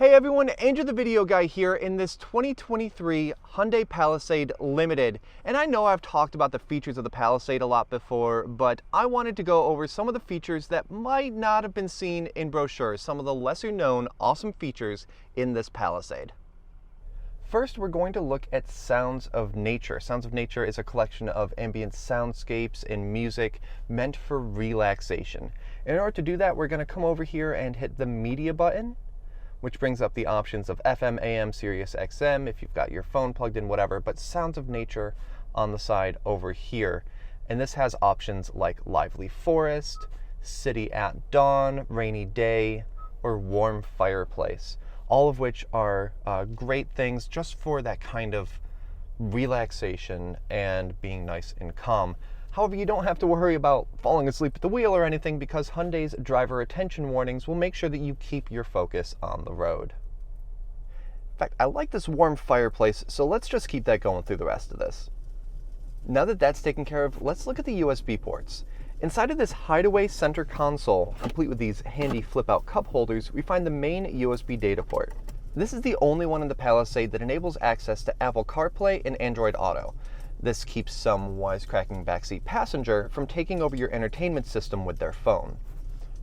Hey everyone, Andrew the Video Guy here in this 2023 Hyundai Palisade Limited. And I know I've talked about the features of the Palisade a lot before, but I wanted to go over some of the features that might not have been seen in brochures, some of the lesser known awesome features in this Palisade. First, we're going to look at Sounds of Nature. Sounds of Nature is a collection of ambient soundscapes and music meant for relaxation. In order to do that, we're going to come over here and hit the media button, which brings up the options of FM, AM, Sirius XM, if you've got your phone plugged in, whatever, but Sounds of Nature on the side over here. And this has options like Lively Forest, City at Dawn, Rainy Day, or Warm Fireplace, all of which are great things just for that kind of relaxation and being nice and calm. However, you don't have to worry about falling asleep at the wheel or anything because Hyundai's driver attention warnings will make sure that you keep your focus on the road. In fact, I like this warm fireplace, so let's just keep that going through the rest of this. Now that that's taken care of, let's look at the USB ports. Inside of this hideaway center console, complete with these handy flip-out cup holders, we find the main USB data port. This is the only one in the Palisade that enables access to Apple CarPlay and Android Auto. This keeps some wisecracking backseat passenger from taking over your entertainment system with their phone.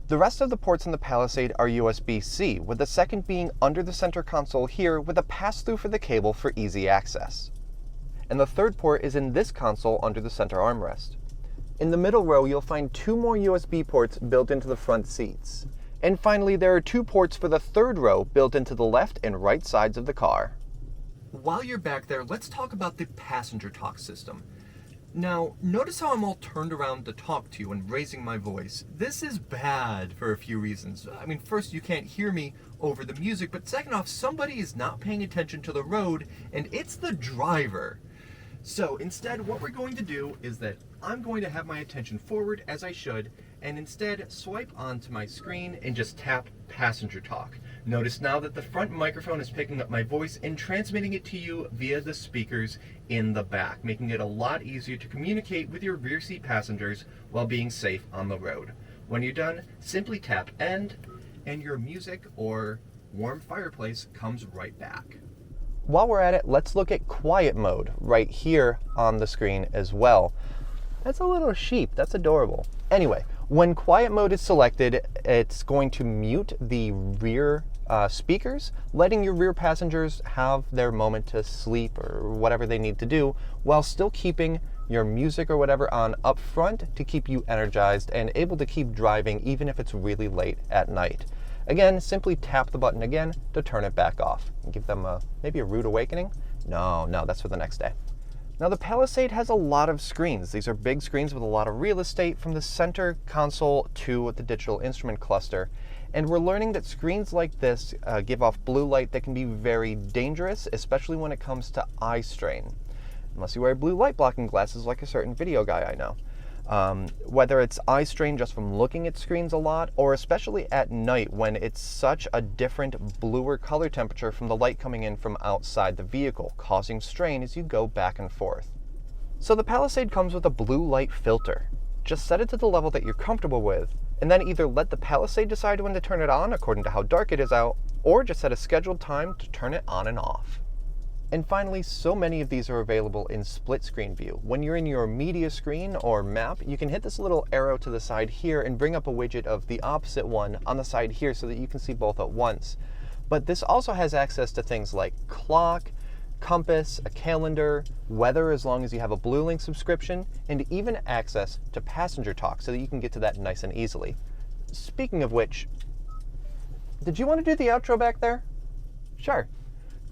The rest of the ports in the Palisade are USB-C, with the second being under the center console here with a pass-through for the cable for easy access. And the third port is in this console under the center armrest. In the middle row, you'll find two more USB ports built into the front seats. And finally, there are two ports for the third row built into the left and right sides of the car. While you're back there, let's talk about the passenger talk system. Now, notice how I'm all turned around to talk to you and raising my voice. This is bad for a few reasons. I mean, first, you can't hear me over the music, but second off, somebody is not paying attention to the road, and it's the driver. So instead, what we're going to do is that I'm going to have my attention forward as I should, and instead swipe onto my screen and just tap passenger talk. Notice now that the front microphone is picking up my voice and transmitting it to you via the speakers in the back, making it a lot easier to communicate with your rear seat passengers while being safe on the road. When you're done, simply tap end, and your music or warm fireplace comes right back. While we're at it, let's look at quiet mode right here on the screen as well. That's a little sheep, that's adorable. Anyway, when quiet mode is selected, it's going to mute the rear speakers, letting your rear passengers have their moment to sleep or whatever they need to do, while still keeping your music or whatever on up front to keep you energized and able to keep driving even if it's really late at night. Again, simply tap the button again to turn it back off and give them maybe a rude awakening. No, that's for the next day. Now the Palisade has a lot of screens. These are big screens with a lot of real estate from the center console to the digital instrument cluster. And we're learning that screens like this give off blue light that can be very dangerous, especially when it comes to eye strain. Unless you wear blue light blocking glasses like a certain video guy I know. Whether it's eye strain just from looking at screens a lot, or especially at night when it's such a different bluer color temperature from the light coming in from outside the vehicle, causing strain as you go back and forth. So the Palisade comes with a blue light filter. Just set it to the level that you're comfortable with, and then either let the Palisade decide when to turn it on according to how dark it is out, or just set a scheduled time to turn it on and off. And finally, so many of these are available in split screen view. When you're in your media screen or map, you can hit this little arrow to the side here and bring up a widget of the opposite one on the side here so that you can see both at once. But this also has access to things like clock, compass, a calendar, weather as long as you have a BlueLink subscription, and even access to passenger talk so that you can get to that nice and easily. Speaking of which, did you want to do the outro back there? Sure.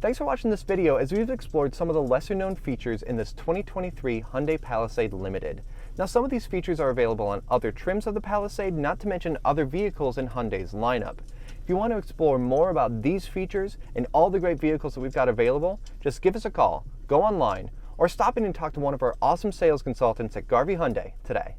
Thanks for watching this video as we've explored some of the lesser known features in this 2023 Hyundai Palisade Limited. Now some of these features are available on other trims of the Palisade, not to mention other vehicles in Hyundai's lineup. If you want to explore more about these features and all the great vehicles that we've got available, just give us a call, go online, or stop in and talk to one of our awesome sales consultants at Garvey Hyundai today.